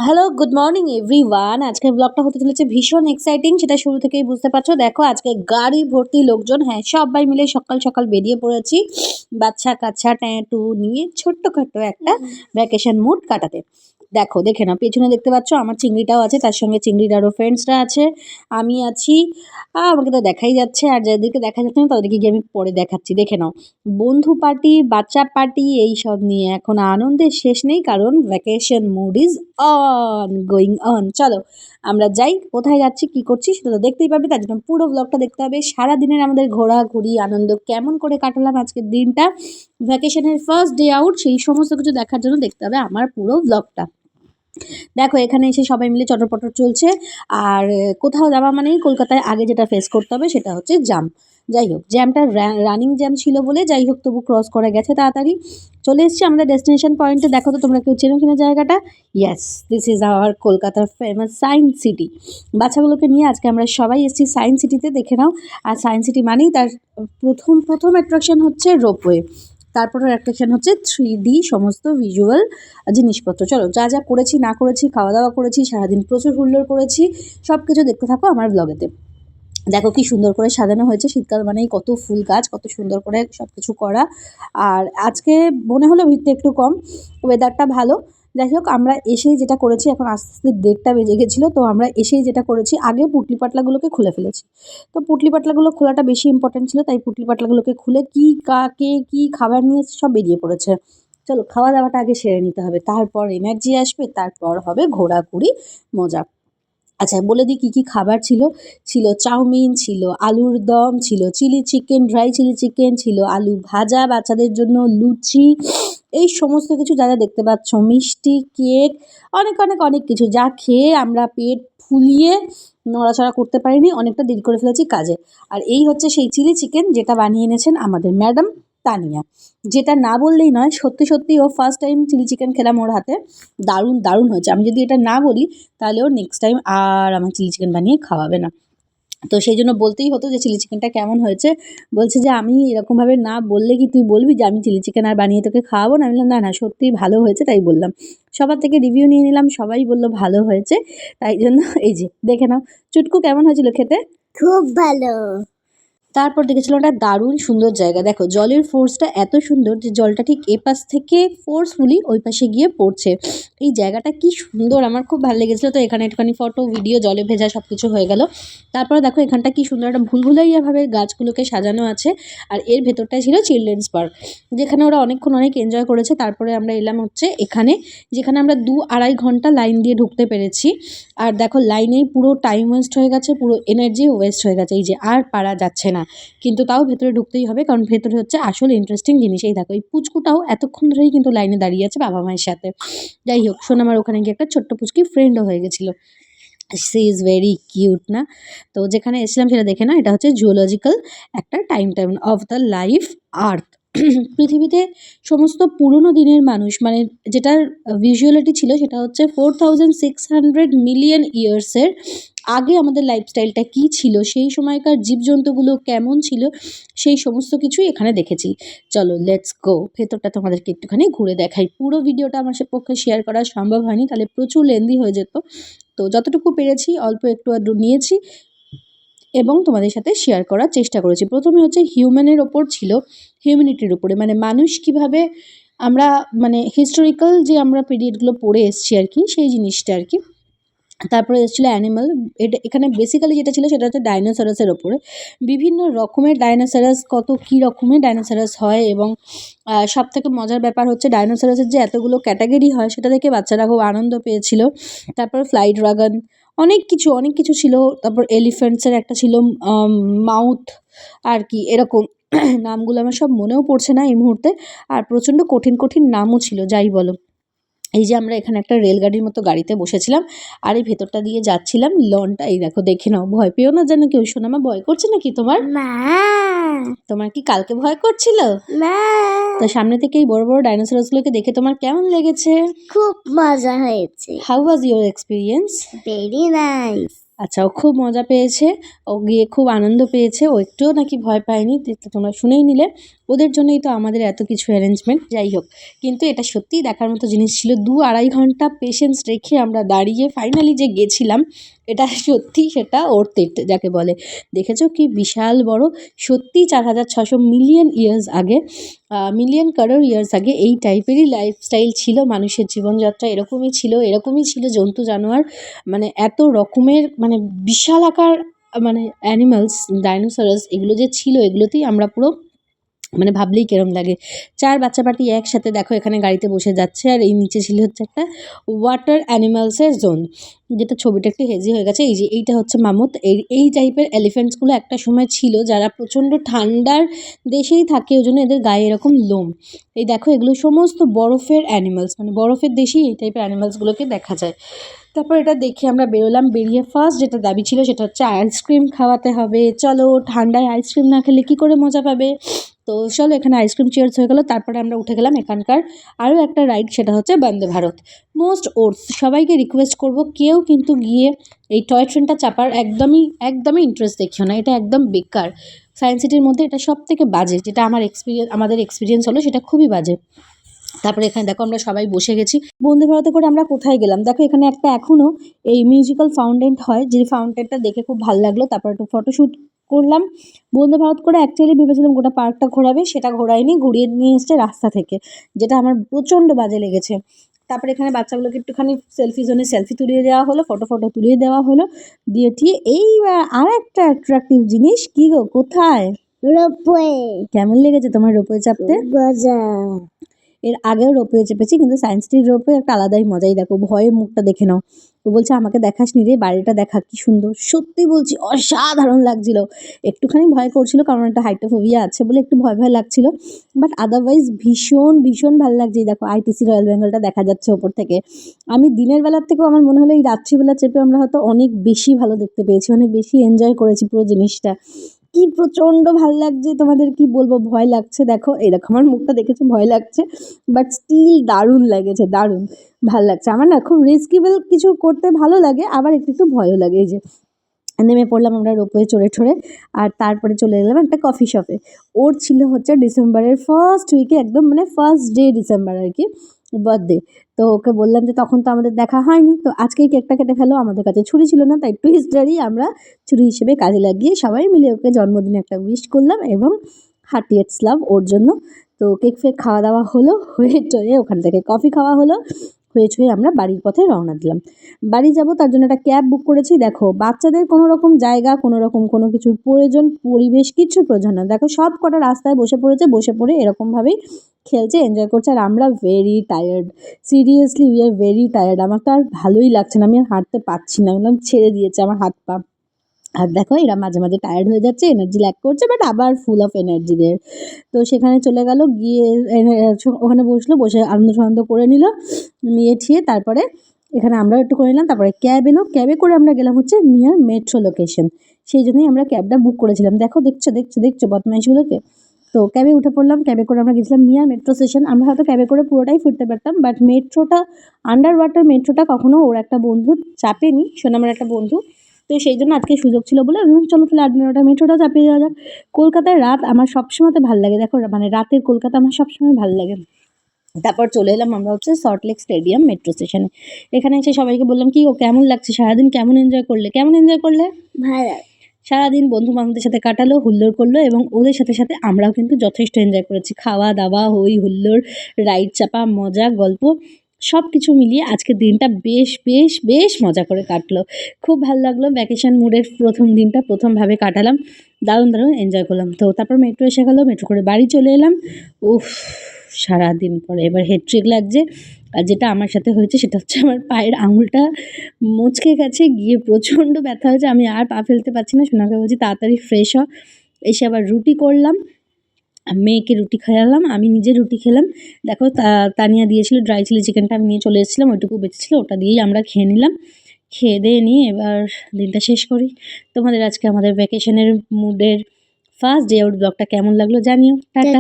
Hello, good morning everyone. আজকের ব্লগটা হতে চলেছে ভীষণ এক্সাইটিং, সেটা শুরু থেকেই বুঝতে পারছো। দেখো আজকে গাড়ি ভর্তি লোকজন, হ্যাঁ সবাই মিলে সকাল সকাল বেরিয়ে পড়েছি বাচ্চা কাচ্চা ট্যাটু নিয়ে ছোট্টখাট্ট একটা ভ্যাকেশন মুড কাটাতে। দেখো দেখে নাও, পেছনে দেখতে পাচ্ছ আমার চিংড়িটাও আছে, তার সঙ্গে চিংড়ির আরও ফ্রেন্ডসরা আছে, আমি আছি। আমাকে তো দেখাই যাচ্ছে, আর যাদেরকে দেখা যাচ্ছে না তাদেরকে গিয়ে আমি পরে দেখাচ্ছি। দেখে নাও, বন্ধু পার্টি, বাচ্চা পার্টি, এই সব নিয়ে এখন আনন্দের শেষ নেই, কারণ vacation mood is on, going on. চলো আমরা যাই, কোথায় যাচ্ছি কি করছি সেটা তো দেখতেই পাবে, তার জন্য পুরো ব্লগটা দেখতে হবে। সারাদিনের আমাদের ঘোরাঘুরি আনন্দ কেমন করে কাটালাম আজকের দিনটা, ভ্যাকেশনের ফার্স্ট ডে আউট, সেই সমস্ত কিছু দেখার জন্য দেখতে হবে আমার পুরো ব্লগটা। দেখো এখানে এসে সবাই মিলে চটরপটর চলছে, আর কোথাও যাওয়া মানেই কলকাতায় আগে যেটা ফেস করতে হবে সেটা হচ্ছে জ্যাম। যাই হোক, জ্যামটা রানিং জ্যাম ছিল বলে যাই হোক তবু ক্রস করা গেছে তাড়াতাড়ি। চলে এসেছি আমাদের ডেস্টিনেশন পয়েন্টে। দেখো তো তোমরা কেউ চেনো কিনা জায়গাটা। ইয়েস, দিস ইজ আওয়ার কলকাতার ফেমাস সায়েন্স সিটি। বাচ্চাগুলোকে নিয়ে আজকে আমরা সবাই এসেছি সায়েন্স সিটিতে, দেখে নাও। আর সায়েন্স সিটি মানেই তার প্রথম অ্যাট্রাকশন হচ্ছে রোপওয়ে, তারপরের অ্যাট্রাকশন হচ্ছে 3D সমস্ত ভিজুয়াল জিনিসপত্র। চলো যা যা করেছি না করেছি, খাওয়া দাওয়া করেছি, সারাদিন প্রচুর হুল্লোড় করেছি, সব কিছু দেখতে থাকো আমার ব্লগেতে। দেখো কি সুন্দর করে সাজানো হয়েছে, শীতকাল মানেই কত ফুল গাছ, কত সুন্দর করে সব কিছু করা। আর আজকে মনে হলো ভিড়টা একটু কম, ওয়েদারটা ভালো। যাই হোক, আমরা এসেই যেটা করেছি, এখন আস্তে আস্তে 1:30 বেজে গেছিলো, তো আমরা এসেই যেটা করেছি, আগে পুটলি পাটলাগুলোকে খুলে ফেলেছি। তো পুটলি পাটলাগুলো খোলাটা বেশি ইম্পর্টেন্ট ছিল, তাই পুটলি পাটলাগুলোকে খুলে কি কাকে কি খাবার নিয়ে এসেছে সব বেরিয়ে পড়েছে। চলো খাওয়া দাওয়াটা আগে সেরে নিতে হবে, তারপর এনার্জি আসবে, তারপর হবে ঘোরাঘুরি মজা। আচ্ছা বলে দিই কী কী খাবার ছিল। ছিল চাউমিন, ছিল আলুর দম, ছিল chilli chicken, dry chilli chicken, ছিল আলু ভাজা, বাচ্চাদের জন্য লুচি, এই সমস্ত কিছু যা যা দেখতে পাচ্ছ, মিষ্টি, কেক, অনেক অনেক অনেক কিছু, যা খেয়ে আমরা পেট ফুলিয়ে নড়াচড়া করতে পারিনি, অনেকটা দেরি করে ফেলেছি কাজে। আর এই হচ্ছে সেই চিলি চিকেন যেটা বানিয়ে এনেছেন আমাদের ম্যাডাম তানিয়া, যেটা না বললেই নয়, সত্যি সত্যি ও ফার্স্ট টাইম চিলি চিকেন খেলাম ওর হাতে, দারুণ দারুণ হয়েছে। আমি যদি এটা না বলি তাহলে ও নেক্সট টাইম আর আমার চিলি চিকেন বানিয়ে খাওয়াবে না। তো সেই জন্য বলতেই হতো যে চিলি চিকেনটা কেমন হয়েছে। বলছে যে আমি এরকমভাবে না বললে কি তুই বলবি যে আমি চিলি চিকেন আর বানিয়ে তোকে খাওয়াবো না? আমি বললাম না না, সত্যিই ভালো হয়েছে তাই বললাম। সবার থেকে রিভিউ নিয়ে নিলাম, সবাই বলল ভালো হয়েছে, তাই জন্য এই যে দেখে নাও। চুটকু কেমন হয়েছিল খেতে? খুব ভালো। তারপর দেখেছিলাম একটা দারুণ সুন্দর জায়গা। দেখো জলের ফোর্সটা এত সুন্দর যে জলটা ঠিক এপাশ থেকে ফোর্সফুলি ওই পাশে গিয়ে পড়ছে। এই জায়গাটা কি সুন্দর, আমার খুব ভালো লেগেছিলো। তো এখানে একটুখানি ফটো ভিডিও জলে ভেজা সব কিছু হয়ে গেল। তারপরে দেখো এখানটা কি সুন্দর একটা ভুলভুলাইয়াভাবে গাছগুলোকে সাজানো আছে, আর এর ভেতরটায় ছিল চিলড্রেন্স পার্ক, যেখানে ওরা অনেকক্ষণ অনেক এনজয় করেছে। তারপরে আমরা এলাম হচ্ছে এখানে, যেখানে আমরা 2-2.5 ঘন্টা লাইন দিয়ে ঢুকতে পেরেছি। আর দেখো লাইনেই পুরো টাইম ওয়েস্ট হয়ে গেছে, পুরো এনার্জি ওয়েস্ট হয়ে গেছে, এই যে আর পারা যাচ্ছে না। কিন্তু তাও ভেতরে ঢুকতেই হবে, কারণ ভেতরে হচ্ছে আসল ইন্টারেস্টিং জিনিস। এই দেখো এই পুচকুটাও এতক্ষণ ধরেই কিন্তু লাইনে দাঁড়িয়ে আছে বাবা মায়ের সাথে। যাই হোক, সোনামার ওখানে গিয়ে একটা ছোট্ট পুচকি ফ্রেন্ডও হয়ে গেছিলো। সি ইজ ভেরি কিউট না? তো যেখানে এসেছিলাম সেটা দেখে না, এটা হচ্ছে জুওলজিক্যাল একটা টাইম অফ দ্য লাইফ আর্থ। পৃথিবীতে সমস্ত পুরনো দিনের মানুষ, মানে যেটার ভিজুয়ালিটি ছিল সেটা হচ্ছে 4600 মিলিয়ন ইয়ার্সের আগে আমাদের লাইফস্টাইলটা কী ছিল, সেই সময়কার জীবজন্তুগুলো কেমন ছিল, সেই সমস্ত কিছুই এখানে দেখেছি। চলো লেটস গো, ভেতরটা তোমাদেরকে একটুখানি ঘুরে দেখাই। পুরো ভিডিওটা আমার পক্ষে শেয়ার করা সম্ভব হয়নি, তাহলে প্রচুর লেন্দি হয়ে যেত। তো যতটুকু পেরেছি অল্প একটু আধটু নিয়েছি এবং তোমাদের সাথে শেয়ার করার চেষ্টা করেছি। প্রথমে হচ্ছে হিউম্যানের ওপর ছিল, হিউম্যানিটির উপরে, মানে মানুষ কিভাবে আমরা, মানে হিস্টোরিক্যাল যে আমরা পিরিয়ডগুলো পড়ে এসেছি আর কি, সেই জিনিসটা আর কি। তারপরে এসেছিলো অ্যানিমাল। এটা এখানে বেসিক্যালি যেটা ছিল সেটা হচ্ছে ডাইনোসরাসের ওপরে, বিভিন্ন রকমের ডাইনোসরাস, কত কী রকমের ডাইনোসরাস হয়, এবং সবথেকে মজার ব্যাপার হচ্ছে ডাইনোসরাসের যে এতগুলো ক্যাটাগরি হয় সেটা দেখে বাচ্চারা খুব আনন্দ পেয়েছিল। তারপর ফ্লাইট ড্রাগন, অনেক কিছু অনেক কিছু ছিল। তারপর এলিফ্যান্টসের একটা ছিল মাউথ আর কি, এরকম নামগুলো আমার সব মনেও পড়ছে না এই মুহূর্তে, আর প্রচণ্ড কঠিন কঠিন নামও ছিল। যাই বলো, এই যে আমরা এখানে একটা রেলগাড়ির মতো গাড়িতে বসেছিলাম, আর এই ভেতরটা দিয়ে যাচ্ছিলাম। লনটা এই দেখো, দেখে নাও, ভয় পেও না যেন কেউ। সোনামা ভয় করছে নাকি তোমার? মা, তোমার কি কালকে ভয় করছিল? মা, তো সামনে থেকে এই বড় বড় ডাইনোসরাসগুলোকে দেখে তোমার কেমন লেগেছে? খুব মজা হয়েছে। How was your experience? Very nice. আচ্ছা, ও খুব মজা পেয়েছে, ও গিয়ে খুব আনন্দ পেয়েছে, ও একটুও নাকি ভয় পায়নি, তো তোমরা শুনেই নিলে। ওদের জন্যই তো আমাদের এত কিছু অ্যারেঞ্জমেন্ট। যাই হোক, কিন্তু এটা সত্যিই দেখার মতো জিনিস ছিল। 2-2.5 ঘন্টা পেশেন্স রেখে আমরা দাঁড়িয়ে ফাইনালি যে গেছিলাম, এটা সত্যি সেটা worth it যাকে বলে। দেখেছো কি বিশাল বড়, সত্যিই 4,600 মিলিয়ন ইয়ার্স আগে, মিলিয়ন কারোর ইয়ার্স আগে এই টাইপেরই লাইফস্টাইল ছিল, মানুষের জীবনযাত্রা এরকমই ছিল জন্তু জানোয়ার, মানে এত রকমের, মানে বিশাল আকার, মানে অ্যানিমালস, ডাইনোসরাস এগুলো যে ছিল, এগুলোতেই আমরা পুরো, মানে ভাবলেই কেরম লাগে। 4 বাচ্চা পার্টি একসাথে দেখো এখানে গাড়িতে বসে যাচ্ছে, আর এই নিচে ছিল হচ্ছে একটা ওয়াটার অ্যানিমালসের জোন, যেটা ছবিটা একটু হেজি হয়ে গেছে। এই যে এইটা হচ্ছে মামুত, এই টাইপের এলিফ্যান্টসগুলো একটা সময় ছিল, যারা প্রচণ্ড ঠান্ডার দেশেই থাকে, ওই জন্য এদের গায়ে এরকম লোম। এই দেখো এগুলো সমস্ত বরফের অ্যানিমালস, মানে বরফের দেশেই এই টাইপের অ্যানিমালসগুলোকে দেখা যায়। তারপর এটা দেখে আমরা বেরোলাম, বেরিয়ে ফার্স্ট যেটা দাবি ছিল সেটা হচ্ছে আইসক্রিম খাওয়াতে হবে। চলো, ঠান্ডায় আইসক্রিম না খেলে কী করে মজা পাবে, তো চলো এখানে আইসক্রিম চিয়ার্স হয়ে গেলো। তারপরে আমরা উঠে গেলাম এখানকার আরও একটা রাইড, সেটা হচ্ছে বন্দে ভারত। মোস্ট ওটস, সবাইকে রিকোয়েস্ট করব কেউ কিন্তু গিয়ে এই টয় ট্রেনটা চাপার একদমই ইন্টারেস্ট দেখিও না, এটা একদম বেকার। সায়েন্স সিটির মধ্যে এটা সব থেকে বাজে, যেটা আমাদের এক্সপিরিয়েন্স হলো, সেটা খুবই বাজে। তারপরে এখানে দেখো আমরা সবাই বসে গেছি। বন্দে ভারতে করে আমরা কোথায় গেলাম, দেখো এখানে একটা এখনও এই মিউজিক্যাল ফাউন্টেন হয়, যে ফাউন্টেনটা দেখে খুব ভালো লাগলো। তারপর একটু ফটোশ্যুট করলাম। বন্দে ভারত করে অ্যাকচুয়ালি ভেবেছিলাম গোটা পার্কটা ঘোরাবে, সেটা ঘোরায়নি, ঘুরিয়ে নিয়ে এসছে রাস্তা থেকে, যেটা আমার প্রচণ্ড বাজে লেগেছে। তারপরে এখানে বাচ্চাগুলোকে একটুখানি সেলফি জোনে সেলফি তুলিয়ে দেওয়া হলো, ফটো তুলিয়ে দেওয়া হলো, দিয়ে ঠিক এইবার আর একটা অ্যাট্রাকটিভ জিনিস, কি গো কোথায়, রোপওয়ে। কেমন লেগেছে তোমার রোপওয়ে চাপতে? মজা। এর আগেও রোপওয়ে চেপেছি, কিন্তু সায়েন্স সিটির রোপওয়ে একটা আলাদাই মজাই, দেখো ভয়ে মুখটা দেখে নাও। তো বলছে আমাকে দেখাস নি রে, বাড়িটা দেখা কি সুন্দর, সত্যি বলছি অসাধারণ লাগছিল। একটুখানি ভয় করছিল কারণ একটা হাইটোফোবিয়া আছে বলে একটু ভয় লাগছিল, বাট আদারওয়াইজ ভীষণ ভালো লাগছে। দেখো আইটিসি রয়্যাল বেঙ্গলটা দেখা যাচ্ছে ওপর থেকে। আমি দিনের বেলার থেকেও আমার মনে হলো এই রাত্রিবেলা চেপে আমরা হয়তো অনেক বেশি ভালো দেখতে পেয়েছি, অনেক বেশি এনজয় করেছি পুরো জিনিসটা। কি প্রচণ্ড ভাল লাগছে, তোমাদের কি বলবো, ভয় লাগছে। দেখো এই দেখো আমার মুখটা দেখেছো, ভয় লাগছে, বাট স্টিল দারুণ লেগেছে, দারুণ ভাল লাগছে। আমার না খুব রিস্কেবল কিছু করতে ভালো লাগে, আবার একটু ভয়ও লাগে। এই যে নেমে পড়লাম আমরা রোপওয়ে চড়ে, আর তারপরে চলে গেলাম একটা কফি শপে। ওর ছিল হচ্ছে ডিসেম্বরের ফার্স্ট উইকে, একদম মানে ফার্স্ট ডে ডিসেম্বর আর কি, বার্থডে। তো ওকে বললাম যে তখন তো আমাদের দেখা হয়নি, তো আজকেই কেকটা কেটে ফেলো। আমাদের কাছে ছুরি ছিল না, তাই টুইস্টারই আমরা ছুরি হিসেবে কাজে লাগিয়ে সবাই মিলে ওকে জন্মদিনে একটা উইশ করলাম, এবং হার্টিয়েটস লাভ ওর জন্য। তো কেক ফেক খাওয়া দাওয়া হলো, হয়ে ওখান থেকে কফি খাওয়া হলো, হয়ে আমরা বাড়ির পথে রওনা দিলাম। বাড়ি যাব, তার জন্য একটা ক্যাব বুক করেছি। দেখো বাচ্চাদের কোনো রকম জায়গা, কোনো রকম কোনো কিছুর প্রয়োজন, পরিবেশ কিচ্ছু প্রয়োজন না। দেখো সব কটা রাস্তায় বসে পড়ে এরকমভাবেই খেলছে, এনজয় করছে, আর আমরা very tired, seriously we are very tired. আমার তো আর ভালোই লাগছে না, আমি আর হাঁটতে পারছি না, একদম ছেড়ে দিয়েছে আমার হাত পা। আর দেখো এরা মাঝে টায়ার্ড হয়ে যাচ্ছে, এনার্জি ল্যাক করছে, বাট আবার ফুল অফ এনার্জি দের। তো সেখানে চলে গেল, গিয়ে ওখানে বসে আনন্দ করে নিয়ে ঠিয়ে তারপরে এখানে আমরাও একটু করে নিলাম। তারপরে ক্যাব এলো, ক্যাবে করে আমরা গেলাম হচ্ছে নিয়ার মেট্রো লোকেশন, সেই জন্যই আমরা ক্যাবটা বুক করেছিলাম। দেখো দেখছো বদমাইশগুলোকে। তো ক্যাবে উঠে পড়লাম, ক্যাবে করে আমরা গেছিলাম নিয়ার মেট্রো স্টেশন। আমরা হয়তো ক্যাবে করে পুরোটাই ফুরতে পারতাম, বাট মেট্রোটা, আন্ডার ওয়াটার মেট্রোটা কখনো ওর একটা বন্ধু চাপেনি, সোনামের একটা বন্ধু। তো সেই জন্য আজকে সুযোগ ছিল বলে চলো তাহলে 8-9টা মেট্রোটা চাপিয়ে দেওয়া যাক। কলকাতার রাত আমার সবসময়তে ভালো লাগে, দেখো মানে রাতের কলকাতা আমার সবসময় ভালো লাগে। তারপর চলে এলাম আমরা হচ্ছে সল্টলেক স্টেডিয়াম মেট্রো স্টেশনে। এখানে এসে সবাইকে বললাম কি ও কেমন লাগছে, সারাদিন কেমন এনজয় করলে। ভালো। সারাদিন বন্ধু বান্ধবদের সাথে কাটালো, হুল্লোড় করলো, এবং ওদের সাথে আমরাও কিন্তু যথেষ্ট এনজয় করেছি। খাওয়া দাওয়া, হই হুল্লোড়, রাইড চাপা, মজা গল্প, সব কিছু মিলিয়ে আজকের দিনটা বেশ মজা করে কাটলো। খুব ভালো লাগলো। ভ্যাকেশন মুডের প্রথম দিনটা প্রথমভাবে কাটালাম, দারুণ এনজয় করলাম। তো তারপর মেট্রো এসে গেলো, মেট্রো করে বাড়ি চলে এলাম। উফ, সারাদিন পরে এবার হেডট্রিক লাগছে। আর যেটা আমার সাথে হয়েছে সেটা হচ্ছে আমার পায়ের আঙুলটা মুচকে গেছে, গিয়ে প্রচণ্ড ব্যথা হয়েছে, আমি আর পা ফেলতে পারছি না। সোনাকে বলছি তাড়াতাড়ি ফ্রেশ হ। এসে আবার রুটি করলাম, মেয়েকে রুটি খাওয়ালাম, আমি নিজে রুটি খেলাম। দেখো তানিয়া দিয়েছিল ড্রাই চিলি চিকেনটা, আমি নিয়ে চলে এসেছিলাম, ওইটুকু বেঁচেছিলো, ওটা দিয়েই আমরা খেয়ে নিলাম। খেয়ে দিয়ে নিয়ে এবার দিনটা শেষ করি। তোমাদের আজকে আমাদের ভ্যাকেশনের মুডের ফার্স্ট ডে আউট ব্লগটা কেমন লাগলো জানিও। টাটা।